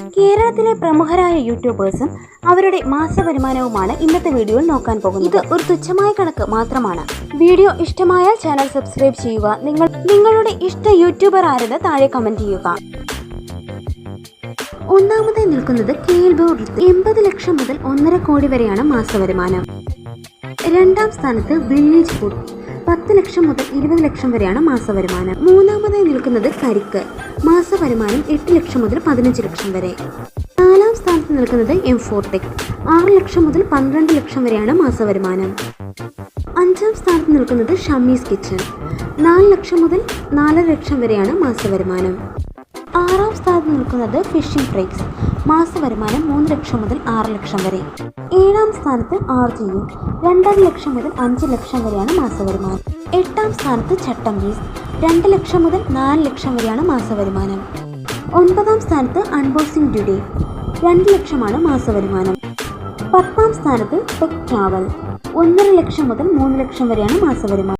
കേരളത്തിലെ പ്രമുഖരായ യൂട്യൂബേഴ്സും അവരുടെ മാസവരുമാനവുമാണ് ഇന്നത്തെ വീഡിയോയിൽ നോക്കാൻ പോകുന്നത്. ഇത് ഒരു തുച്ഛമായ കണക്ക് മാത്രമാണ്. വീഡിയോ ഇഷ്ടമായാൽ ചാനൽ സബ്സ്ക്രൈബ് ചെയ്യുക. നിങ്ങളുടെ ഇഷ്ട യൂട്യൂബർ ആരെന്ന് താഴെ കമന്റ് ചെയ്യുക. ഒന്നാമതായി നിൽക്കുന്നത് KL Bow 80 ലക്ഷം മുതൽ 1.5 കോടി വരെയാണ് മാസവരുമാനം. രണ്ടാം സ്ഥാനത്ത് വില്ലേജ് ഫുഡ് 10 ലക്ഷം മുതൽ 20 ലക്ഷം വരെയാണ് മാസവരുമാനം. മൂന്നാമതായി നിൽക്കുന്നത് കരിക്ക്, മാസവരുമാനം 8 ലക്ഷം മുതൽ 15 ലക്ഷം വരെ. നാലാം സ്ഥാനത്ത് നിൽക്കുന്നത് M4Tech 6 ലക്ഷം മുതൽ 12 ലക്ഷം വരെയാണ് മാസവരുമാനം. അഞ്ചാം സ്ഥാനത്ത് നിൽക്കുന്നത് ഷമ്മീസ് കിച്ചൺ 4 ലക്ഷം മുതൽ 4.5 ലക്ഷം വരെയാണ് മാസവരുമാനം. ആറാം സ്ഥാനത്ത് നിൽക്കുന്നത് ഫിഷിംഗ് ഫ്രൈക്സ്, മാസവരുമാനം 3 ലക്ഷം മുതൽ 6 ലക്ഷം വരെ. ഏഴാം സ്ഥാനത്ത് RGU 2.5 ലക്ഷം മുതൽ 5 ലക്ഷം വരെയാണ് മാസവരുമാനം. എട്ടാം സ്ഥാനത്ത് ചട്ടമ്പീസ് 2 ലക്ഷം മുതൽ 4 ലക്ഷം വരെയാണ് മാസവരുമാനം. ഒൻപതാം സ്ഥാനത്ത് അൺബോക്സിംഗ് ടുഡേ 2 ലക്ഷമാണ് മാസവരുമാനം. പത്താം സ്ഥാനത്ത് ടെക് ട്രാവൽ 1.5 ലക്ഷം മുതൽ 3 ലക്ഷം വരെയാണ് മാസവരുമാനം.